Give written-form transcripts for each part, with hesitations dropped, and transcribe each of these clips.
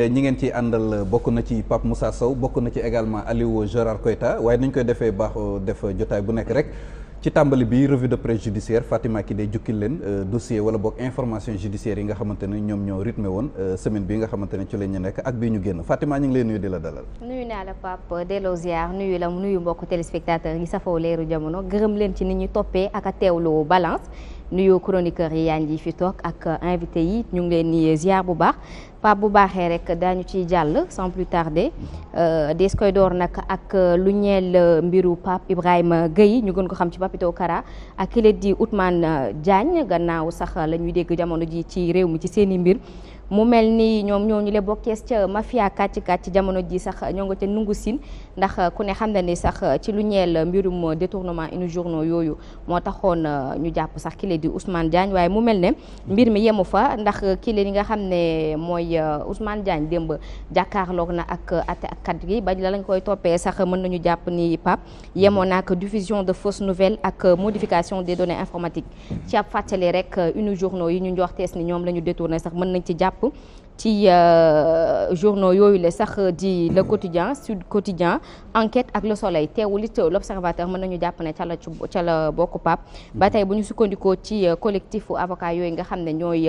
ñi ngeen ci àndal bokk na ci Pape Moussa Sow bokk na ci également Aliou Gérard Koita waaye nañ koy defee baax def jotaay bu nekk rek ci tàmbali bi revue de presse judiciaire Fatima ki day jukkil leen dossier wala boog information judiciaire yi nga xamante ne ñoom ñoo rythmé woon semaine bi nga xamante ne ci lañ ñu nekk ak bii ñu génn Fatima ñu ngi lay nuyu di la dalal. nuyu naa la Pape delloo ziar nuyu la nuyu mbokku téléspectateurs yi safoo leeru jamono gërëm leen ci ni ñu toppee ak a teewlu balance nuyu chroniqueurs yi yaa ngi fi toog ak invité yi ñu ngi leen di ziar bu baax. Pape bu baaxee rek daañu ciy jàll sans plus tarder des koy door nag ak lu ñeel mbiru Pape Ibrahima Gueye ñu gën ko xam ci Papito Kara ak ki la di Ousmane Diagne gannaaw sax la ñuy dégg jamono ji ci réew mi ci seen i mbir mu mel ni ñoom ñooñu le bokkees ca mafia kàcc jamono ji sax ñoo nga ca nungu siin ndax ku ne xam na ni sax ci lu ñeel mbirum détournement inu journaux yooyu moo taxoon ñu jàpp sax ki la di Ousmane Diagne waaye mu mel ne mbir mi yemu fa ndax ki la li nga xam ne mooy Ousmane Diagne démb jàkkaarloog na ak kat gi bañ la lañ koy toppee sax mën nañu jàpp ni Pape yemoon na ak diffusion de fausses nouvelles ak modification des données informatiques ci ab fàttali rek unu journaux yi ñu njortees ni ñoom la ñu détourné sax mën nañ ci jàpp ci journaux yooyu la sax di Le Quotidien Sud Quotidien Enquête ak Le Soleil teewul it L'Observateur mën nañu jàpp ne ca la bokk Pape ba tey bu ñu sukkandikoo ci collectif avocat yooyu nga xam ne ñooy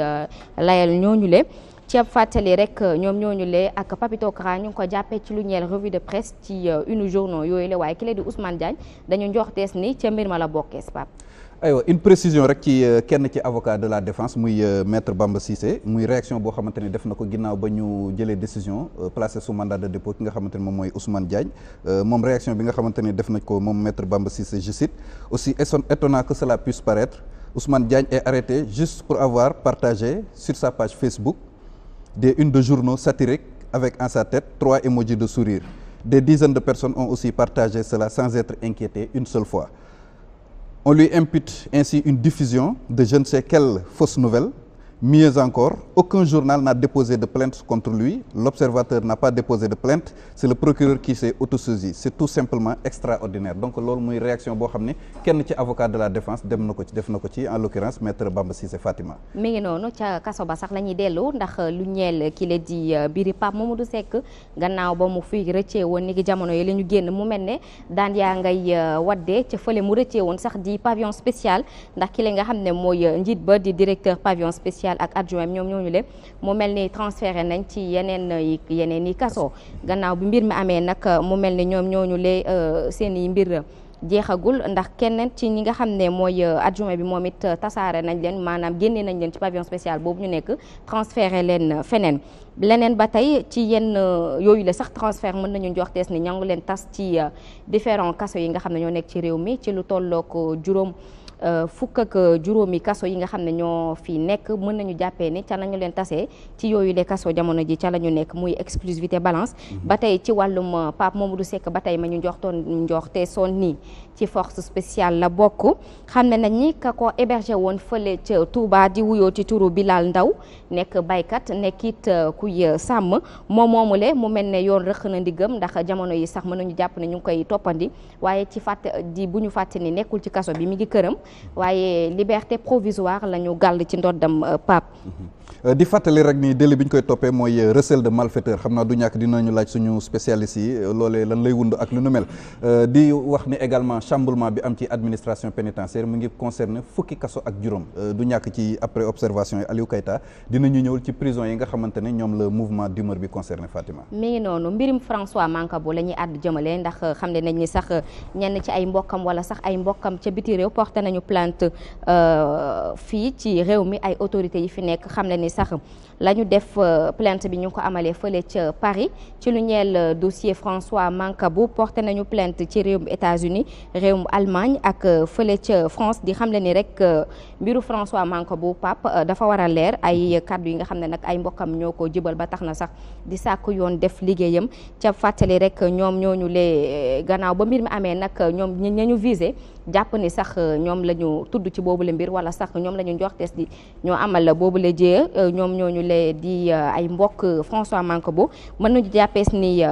layal ñooñu le ci ab fàttali rek ñoom ñooñu le ak Papito Kara ñu ngi ko jàppee ci lu ñeel revue de presse ci une journaux yooyu la waaye ki la di Ousmane Diagne dañu njoxtees ni ca mbir ma la bokkees Pape. aywa une précision rek ci kenn ci avocat de la défense muy maître Bamba Cissé muy réaction boo xamante ni def na ko ginnaaw ba ñu jëlee décision placé sous mandat de dépôt ki nga xamante ni moom mooy Ousmane Diagne moom réaction bi nga xamante ni def nañ ko moom maître Bamba Cissé je cite aussi étonnant que cela puisse paraître Ousmane Diagne est arrêté juste pour avoir partagé sur sa page Facebook des unes de journaux satiriques avec en sa tête 3 emojis de sourire. Des dizaines de personnes ont aussi partagé cela sans être inquiétées une seule fois. On lui impute ainsi une diffusion de je ne sais quelle fausse nouvelle. Mieux encore, aucun journal n'a déposé de plainte contre lui. L'Observateur n'a pas déposé de plainte. C'est le procureur qui s'est autosaisi. C'est tout simplement extraordinaire. Donc loolu muy réaction boo xam ne kenn ci avocat de la défense def na ko ci en l'occurrence maître Bamba Cissé Fatima. mi ngi noonu ca kaso ba sax la ñuy dellu ndax lu ñeel ki la di biri Pape Mamadou Seck gannaaw ba mu fi rëccee woon ni ki jamono yi la ñu génn mu mel ne daan yaa ngay waddee ca fële mu rëccee woon sax di pavillon spécial ndax ki la nga xam ne mooy njiit ba di directeur pavillon spécial ak adjoint ñoom ñooñu le mu mel ni transféré nañ ci yeneen yi kaso gannaaw bi mbir mi amee nag mu mel ni ñoom ñooñu le seen i mbir jeexagul ndax kenn ci ñi nga xam ne mooy adjoint bi moom it tasaare nañ leen maanaam génne nañ leen ci pavillon spécial boobu ñu nekk transféré leen feneen leneen ba tey ci yenn yooyu la sax transfert mën nañu njoxtees ni ña ngi leen tas ci différents kaso yi nga xam ne ñoo nekk ci réew mi ci lu tollook juróom fukk ak juróomi kaso yi nga xam ne ñoo fi nekk mën nañu jàppee ni ca la ñu leen tasee ci yooyu les kaso jamono ji ca la ñu nekk muy exclusivité balance ba tey ci wàllum Pape Mamadou Seck ba tey ma ñu njoxte soon nii ci force spéciale la bokk xam ne nañ ni ka ko hébergé woon fële ca Touba di wuyoo ci turu Bilal Ndaw nekk baykat nekkit kuy sàmm moom moomule mu mel ne yoon rëq na ndigam ndax jamono yi sax mën nañu jàpp ne ñu ngi koy toppandi waaye ci bu ñu fàtte ni nekkul ci kaso bi mi ngi këram waaye liberté provisoire la ñu gàll ci ndoddam Pape. di fàttali rek ni délit bi ñu koy toppee mooy recel de malfaiteur xam naa du ñàkk dinañu laaj suñu spécialistes yi loolee lan lay wund ak lu nu mel di wax ni également chamboulement bi am ci administration pénitentiaire mu ngi concerné fukki kaso ak juróom du ñàkk ci après observation yi Aliou Keita dinañu ñëwul ci prison yi nga xamante ne ñoom la mouvement d'humeur bi concerné Fatima. mi ngi noonu mbirim François Mancabou la ñuy àddu jëmale ndax xam ne nañ ni sax ñenn ci ay mbokkam wala sax ay mbokkam ca biti réew porté nañu plainte fii ci réew mi ay autorités yi fi nekk xam ne ni sax la ñu def plainte bi ñu ngi ko amalee fële ca Paris ci lu ñeel dossier François Mancabou porté nañu plainte ci réewum États-Unis réewum Allemagne ak fële ca France di xamle ni rek mbiru François Mancabou Pape dafa war a leer ay kaddu yi nga xam ne nag ay mbokkam ñoo ko jëbal ba tax na sax di sàkku yoon def liggéeyam ca fàttali rek ñoom ñooñu lee gannaaw ba mbir mi amee nag ñoom ña ñu visé jàpp ni sax ñoom la ñu tudd ci boobule mbir wala sax ñoom la ñu njortees di ñoo amal boobule jëye ñoom ñooñu lee di ay mbokk François Mancabou mën nañu jàppees ni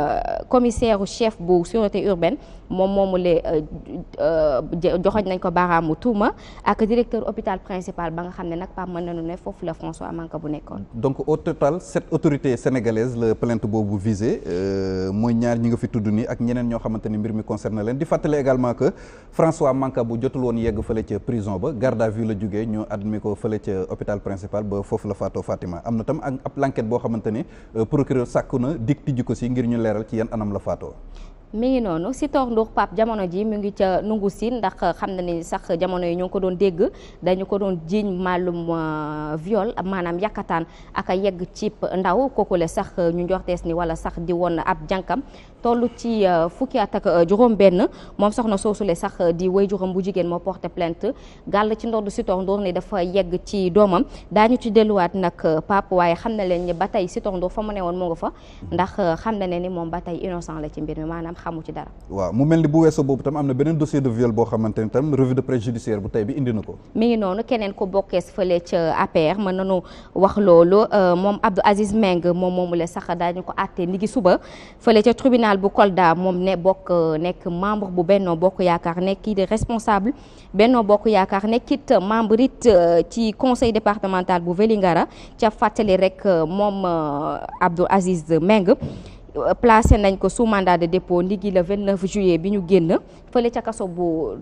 commissaire chef bu sûreté urbaine moom moomu le joxoñ nañ ko baaraamu tuuma ak directeur hôpital principal ba nga xam ne nag Pape mën nañu ne foofu la François Mancabou nekkoon. donc au total 7 autorités sénégalaises la plainte boobu visé mooy ñaar ñi nga fi tudd nii ak ñeneen ñoo xamante ni mbir mi concerné leen di fàttali également que François Mancabou jotul woon yegg fële ca prison ba garde à vue la jógee ñu admis ko fële ca hôpital principal ba foofu la faatoo Fatima am na tam ab l'enquête boo xamante ni procureur sàkku na dig tijji ko si ngir ñu leeral ci yan anam la faatoo. mi ngi noonu Sitor Ndour Pape jamono ji mu ngi ca nungu siin ndax xam na ni sax jamono yi ñoo ngi ko doon dégg dañu ko doon jiiñ màllum viol maanaam yàkkataan ak a yegg cib ndaw kooku la sax ñu njortees ni wala sax di woon ab jànkam toll ci fukki at ak juróom benn moom soxna soosule sax di waajuram bu jigéen moo porté plainte gàll ci ndoddu Sitor Ndour ni dafa yegg ci doomam daañu ci delluwaat nag Pape waaye xam na leen ni ba tey Sitor Ndour fa mu ne woon mu nga fa ndax xam na ne ni moom ba tey innocent la ci mbir mi maanaam xamu ci dara. waaw mu mel ni bu weesoo boobu tam am na beneen dossier de viol boo xamante ni tam revue de presse judiciaire bu tey bi indi na ko. mi ngi noonu keneen ko bokkees fële ca APR mën nañu wax loolu moom Abdou Aziz Meng moom moomu la sax daañu ko àtte ni gi suba fële ca tribunal bu Kolda moom ne bokk nekk membre bu Benno Bokk Yaakaar nekk kii di responsable Benno Bokk Yaakaar nekkit membre it ci conseil départemental bu Vélingara ca fàttali rek moom Abdou Aziz Meng placé nañ ko sous mandat de dépôt ndigi le 29 juillet bi ñu génn fële ca kaso bu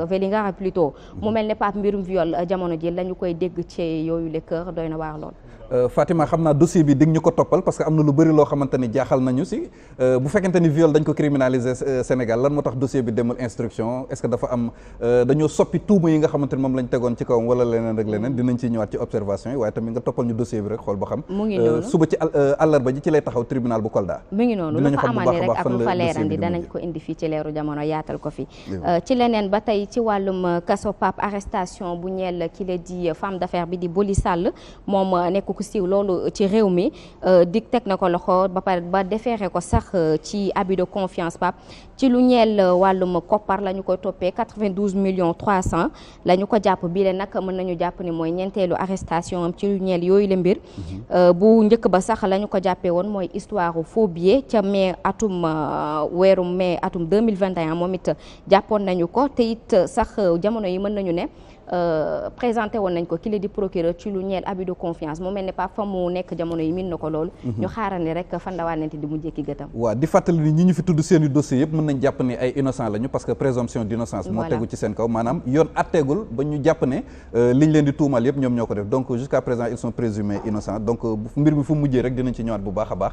Vélingara plutôt mu mel ne Pape mbirum viol jamono ji la ñu koy dégg ci yooyu le kër doy na waar lool. Fatima xam naa dossier bi dig ñu ko toppal parce que am na lu bëri loo xamante ni jaaxal nañu si bu fekkente ni viol dañ ko criminaliser Sénégal lan moo tax dossier bi demul instruction est-ce que dafa am dañoo soppi tuuma yi nga xamante ni moom lañ tegoon ci kawam wala leneen ak leneen dinañ ci ñëwaat ci observation yi waaye tamit nga toppal ñu dossier bi rek xool ba xam. mu ngi noonu suba ci àllarba ji ci lay taxaw tribunal bu Kolda. mu ngi noonu lu fa amani rek ak lu fa leerandi danañ ko indi fii ci leeru jamono yaatal ko fi ci leneen ba tey ci wàllum kaso Pape arrestation bu ñeel ki la di femme d'affaires bi di Boli Sall moom nekk ku siiw loolu ci réew mi dig teg na ko loxo ba pare ba defeere ko sax ci abus de confiance Pape ci lu ñeel wàllum koppar la ñu koy toppee 92 millions 300 la ñu ko jàpp bii le nag mën nañu jàpp ni mooy ñeenteelu arrestation am ci lu ñeel yooyu la mbir bu njëkk ba sax la ñu ko jàppee woon mooy histoire faux billet ca mai atum weeru mai atum 2021 moom it jàppoon nañu ko te it sax jamono yi mën nañu ne présenté woon nañ ko ki la di procureur ci lu ñeel abus de confiance mu mel ne pas fa mu nekk jamono yi min na ko loolu ñu xaaral ni rek fan la wànnante di mu jékki gëtam waaw di fàttali ni ñi ñu fi tudd seen i dossiers yëpp mën nañ jàpp ne ay innocent lañu parce que présomption d'innocence moo tegu ci seen kaw maanaam yoon atteegul ba ñu jàpp ne liñ leen di tuumal yëpp ñoom ñoo ko def donc jusqu'à présent ils sont présumés innocents donc mbir mi fu mujjee rek dinañ ci ñëwaat bu baax a baax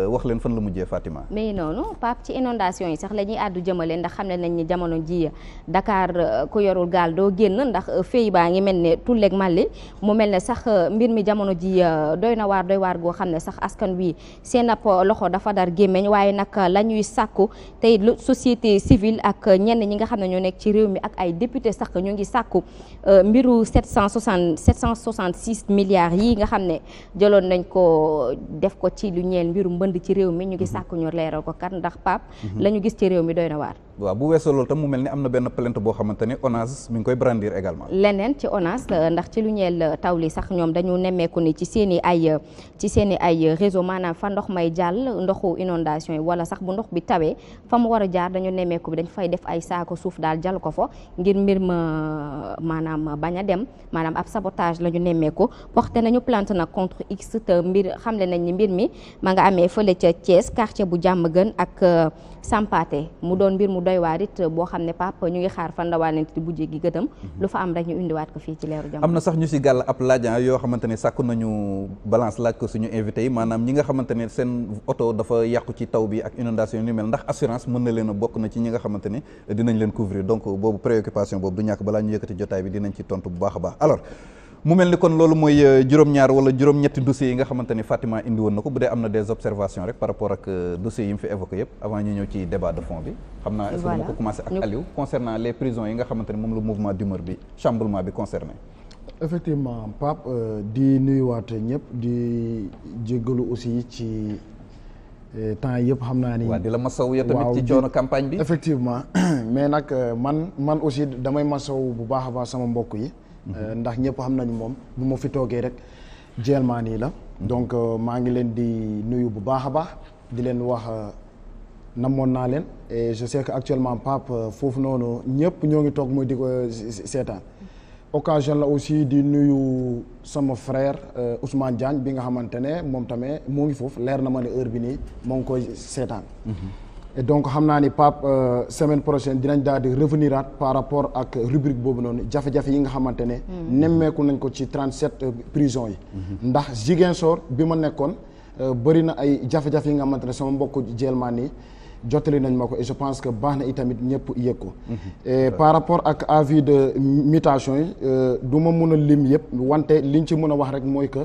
wax leen fan la mujjee Fatima. mais noonu Pape ci inondation yi sax la ñuy àddu jëmale ndax xam ne nañ ni jamono ji Dakar ku yorul gaal doo génn ndax fey baa ngi mel ne tulleeg màlli mu mel ne sax mbir mi jamono ji doy waar goo xam ne sax askan wi seen ab loxo dafa dar gémmeñ waaye nag la ñuy sàkku tey société civile ak ñenn ñi nga xam ne ñoo nekk ci réew mi ak ay député sax ñu ngi sàkku mbiru 766 milliards yi nga xam ne jëloon nañ ko def ko ci lu ñeel mbiru mbënd ci réew mi ñu ngi sàkku ñu leeral ko kat ndax Pape la ñu gis ci réew mi doy na waar. waaw bu weesoo loolu tam mu mel ni am na benn plainte boo xamante ni ONAS mi ngi koy brandir également. leneen ci ONAS ndax ci lu ñeel taw li sax ñoom dañu nemmeeku ni ci seen i ay réseau maanaam fa ndox may jàll ndoxu inondation yi wala sax bu ndox bi tawee fa mu war a jaar dañu nemmeeku bi dañ fay def ay saako suuf daal jàll ko fa ngir mbir ma maanaam bañ a dem maanaam ab sabotage la ñu nemmeeku porté nañu plainte nag contre X te mbir xamle nañ ni mbir mi ma nga amee fële ca Thiès quartier bu Diamaguène ak Sampaate mu doon mbir mu doy waar it boo xam ne Pape ñu ngi xaar fan la wànnante di bujjee gi gëtam lu fa am rek ñu indiwaat ko fii ci leeru jamono. am na sax ñu si gàll ab laaj yoo xamante ne sàkku nañu balance laaj ko suñu invité yi maanaam ñi nga xamante ne seen oto dafa yàqu ci taw bi ak inondation yi ni mel ndax assurance mën na leen a bokk na ci ñi nga xamante ne dinañ leen couvrir donc boobu préoccupation boobu du ñàkk balaa ñu yëkkati jotaay bi dinañ ci tontu bu baax a baax alors mu mel ni kon loolu mooy juróom-ñaar wala juróom-ñetti dossiers yi nga xamante ni Fatima indi woon na ko bu dee am na des observations rek par rapport ak dossiers yi mu fi évoqué yëpp avant ñu ñëw ci débat de fond bi xam naa est-ce que dama ko commencé ak Aliou concernant les prisons yi nga xamante ni moom la mouvement d'humeur bi chamboulement bi concerné. effectivement Pape di nuyuwaat ñëpp di jéggalu aussi ci temps yëpp xam naa ni. waaw di la masawu yow tamit ci coono campagne bi. effectivement mais nag man aussi damay masawu bu baax a baax sama mbokk yi. ndax ñëpp xam nañu moom bu ma fi toogee rek jéelmaan yi la. donc maa ngi leen di nuyu bu baax a baax di leen wax namoon naa leen et je sais que actuellement Pape foofu noonu ñëpp ñoo ngi toog mooy di ko seetaan. occasion la aussi di nuyu sama frère Ousmane Diagne bi nga xamante ne moom tamit moo ngi foofu leer na ma ne heure bi nii moo ngi koy seetaan. et donc xam naa ni Pape semaine prochaine dinañ daal di revenir at par rapport ak rubrique boobu noonu jafe-jafe yi nga xamante ne. nemmeeku nañ ko ci 37 prisons yi. ndax Ziguinchor bi ma nekkoon bëri na ay jafe-jafe yi nga xamante ne sama mbokku jelmaan yi jottali nañ ma ko et je pense que baax na itamit ñëpp yëg ko. et par rapport ak avis de mutation yi du ma mun a lim yëpp wante liñ ci mën a wax rek mooy que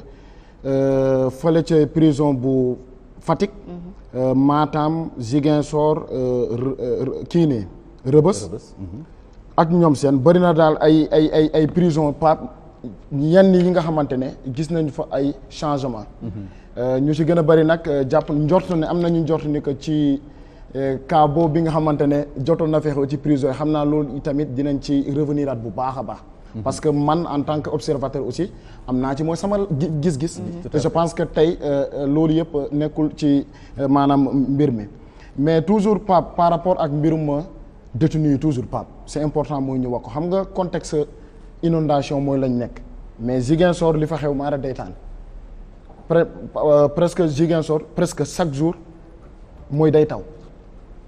fële ca prison bu Fatick. Matam Ziguinchor kii ne Rëbës. ak ñoom seen bëri na daal ay prison Pape yenn yi nga xamante ne gis nañ fa ay changement. ñu ci gën a bëri nag jàpp njort ne am nañu njort ni que ci. cas boobu bi nga xamante ne jotoon na fexe ci prison yi xam naa loolu itamit dinañ ci revenir at bu baax a baax. parce que man en tant que observateur aussi am naa ci mooy sama gis-gis. te je pense que tey loolu yëpp nekkul ci maanaam mbir mi. mais toujours Pape par rapport ak mbirum détenu yi toujours Pape c'est important mooy ñu wax ko xam nga contexte inondation mooy lañ nekk mais Ziguinchor li fa xew maara daytaan presque Ziguinchor presque chaque jour mooy day taw.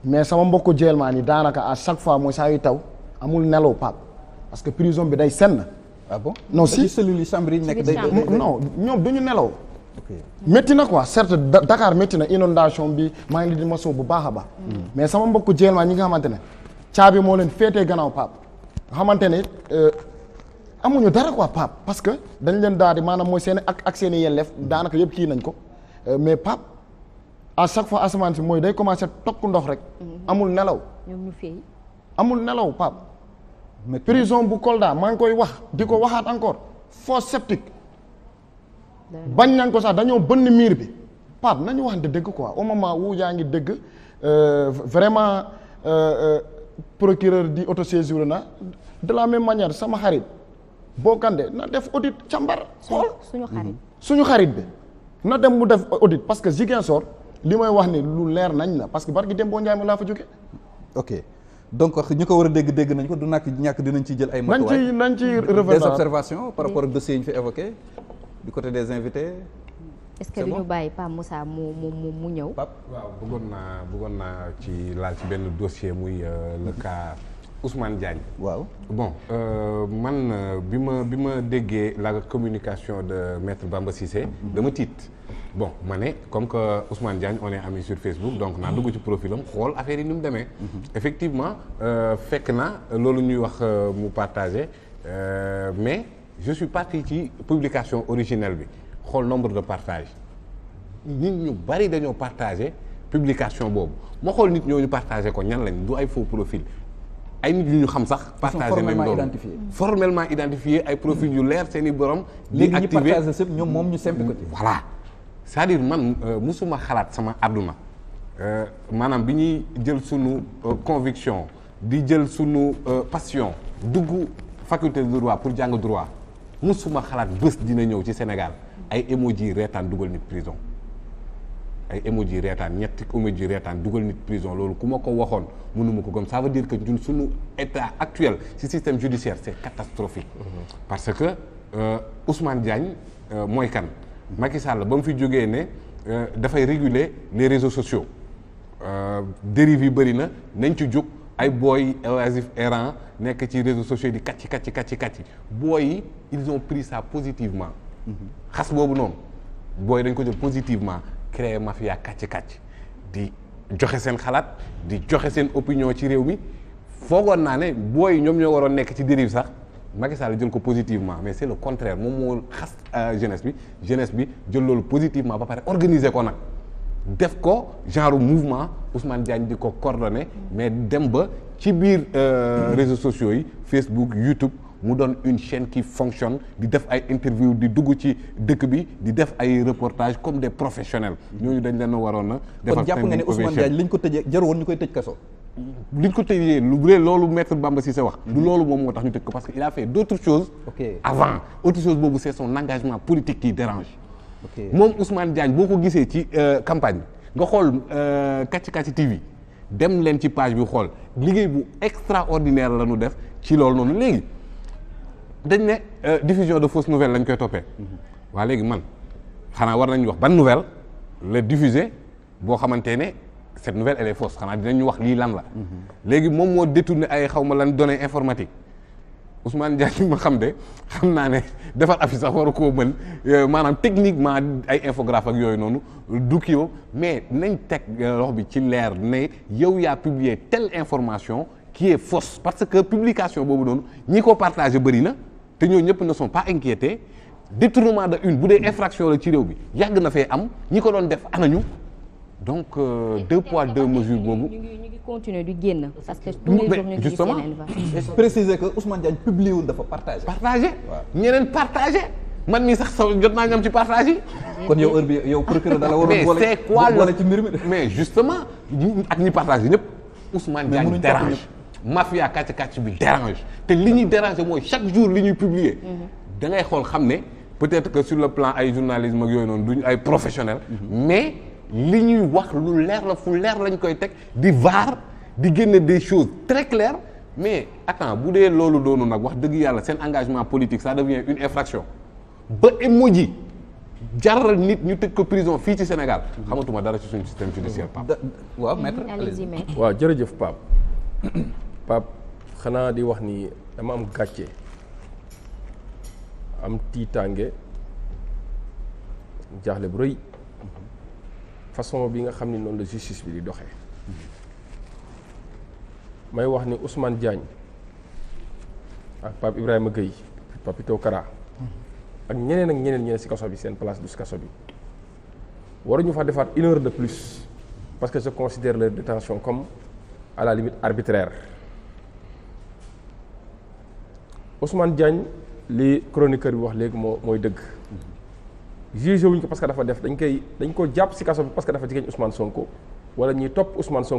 mais sama mbokku jelmaan yi daanaka à chaque fois mooy saa yu taw amul nelaw Pape parce que prison bi day senn. ah bon non si cellules yi chambre yi nekk day non ñoom du ñu nelaw. métti na quoi certes Dakar métti na inondation bi maa ngi leen di masawu bu baax a baax. mais sama mbokku jelmaan ñi nga xamante ne caabi moo leen féetee gannaaw Pape nga xamante ne amuñu dara quoi Pape parce que dañ leen daal di maanaam mooy seen ak seen i yelleef daanaka yëpp kii nañ ko mais Pape. à chaque fois asamaan si mooy day commencé tokk ndox rek. amul nelaw. ñoom ñu fay. amul nelaw Pape. prison bu Kolda maa ngi koy wax di ko waxaat encore fosse septique. bañ nañ ko sax dañoo bënn miir bi Pape nañu waxante dëgg quoi au moment où yaa ngi dëgg vraiment procureur di autosaisir na de la même manière sama xarit boo kande na def audit càmbar xool suñu xarit bi na dem mu def audit parce que Ziguinchor li may wax ni lu leer nañ la parce que barki dem boo njaay ma laa fa jóge ok donc ñu ko war a dégg nañ ko du ñàkk dinañ ci jël ay matuwaay nañ ci revenir des observations par rapport ak dossiers yi ñu fi évoqué du côté des invités. est-ce que duñu bàyyi Pape Moussa mu ñëw. Pape waaw bëggoon naa ci laal ci benn dossier muy le cas Ousmane Diagne. waaw bon man bi ma déggee la communication de maître Bamba Cissé. dama tiit. bon ma ne comme que Ousmane Diagne on est amis sur Facebook donc naa dugg ci profilam xool affaire yi ni mu demee. effectivement fekk na loolu ñuy wax mu partagé mais je suis parti ci publication originelle bi xool nombre de partage nit ñu bari dañoo partagé publication boobu ma xool nit ñooñu partagé ko ñan lañ du ay faux profil ay nit yu ñu xam sax. partagé nañ loolu formellement identifié ay profil yu leer seen i borom. léegi ñi partagé sëpp ñoom moom ñu simple ko ci. voilà c'est-à-dire man musuma xalaat sama àdduna maanaam bi ñuy jël sunu conviction di jël sunu passion dugg faculté de droit pour jàng droit musuma xalaat bés dina ñëw ci Sénégal ay emoji reetaan dugal nit prison. ay emoji reetaan ñetti emoji reetaan dugal nit prison loolu ku ma ko waxoon mënuma ko gëm ça veut dire que ñun suñu état actuel ci système judiciaire c'est catastrophique. parce que Ousmane Diagne mooy kan. Macky Sall ba mu fi jógee ne dafay réguler les réseaux sociaux dérive yi bëri na nañ ci jóg ay booy oisif errant nekk ci réseaux sociaux di kacci booy yi ils ont pris ça positivement. xas boobu noonu booy dañ ko jël positivement. créer mafia kàcc di joxe seen xalaat di joxe seen opinion ci réew mi foogoon naa ne booy ñoom ñoo waroon nekk ci dérive sax Macky Sall jël ko positivement mais c'est le contraire moom moo xas jeunesse bi jël loolu positivement ba pare organiser ko nag def ko genre mouvement Ousmane Diagne di ko coordonner mais dem ba ci biir réseaux sociaux yi Facebook YouTube mu doon une chaîne qui fonctionne di def ay interview di dugg ci dëkk bi di def ay reportages comme des professionnels ñooñu dañ leen a waroon a defal kon jàpp nga ne Ousmane Diagne liñ ko tëjee jarul woon ñu koy tëj kaso. liñ ko tëjee lu dee loolu maître Bamba Cissé wax du loolu moom moo tax ñu tëj ko parce que il a fait d'autres choses avant autre chose boobu c'est son engagement politique qui dérange moom Ousmane Diagne boo ko gisee ci campagne bi nga xool Kàcci TV dem leen ci page bi xool liggéey bu extraordinaire la ñu def ci loolu noonu léegi dañ ne diffusion de fausses nouvelles lañ koy toppee waa léegi man xanaa war nañu wax ban nouvelle la diffuser boo xamante ne cette nouvelle elle est fausse xanaa dinañu wax lii lan la léegi moom moo détourné ay xaw ma lan données informatiques Ousmane Diagne ma xam naa ne defar affiche sax waru koo mën maanaam techniquement ay infographe ak yooyu noonu du kii mais nañ teg loxo bi ci leer ne yow yaa publier telle information qui est fausse parce que publication boobu noonu ñi ko partagé bëri na te ñoo ñëpp ne sont pas inquiétés détournement de une bu dee infraction la ci réew bi yàgg na fee am ñi ko doon def anañu donc deux poids deux mesures boobu. ñu ngi continuer di génn. parce que tous les jours ñu ngi justement préciser que Ousmane Diagne publié wul dafa partagé. ñeneen partagé man mii sax jot naa ñam ci partagé yi. kon yow heure bi yow procureur da la waroon boole. mais c'est quoi boole ci mbir mi mais justement ak ñi partagé ñëpp Ousmane Diagne dérange. mafia kàcc bi dérange te li ñuy déranger mooy chaque jour li ñuy publier. da ngay xool xam ne peut-être que sur le plan ay journalisme ak yooyu noonu duñu ay professionnels. mais li ñuy wax lu leer la fu leer lañ koy teg di vaar di génne des choses très claires mais attends bu dee loolu doonu nag wax dëgg yàlla seen engagement politique ça devient une infraction ba emoji jaral nit ñu tëj ko prison fii ci Sénégal xamatuma dara ci suñu système judiciaire Pape. waaw maître waaw jërëjëf Pape xanaa di wax ni dama am gàcce am tiitaange jaaxle bu rëy façon bi nga xam ni noonu la justice bi di doxee may wax ni Ousmane Diagne ak Pape Ibrahima Gueye Papito Kara ak ñeneen ci kaso bi seen place du ci kaso bi waruñu fa defaat 1 heure de plus parce que je considère leur détention comme à la limite arbitraire Ousmane Diagne li chroniqueur bi wax léegi mooy dëgg jugé wuñ ko parce que dafa def dañ ko jàpp ci kaso bi parce que dafa jigéen Ousmane Sonko wala ñuy topp Ousmane Sonko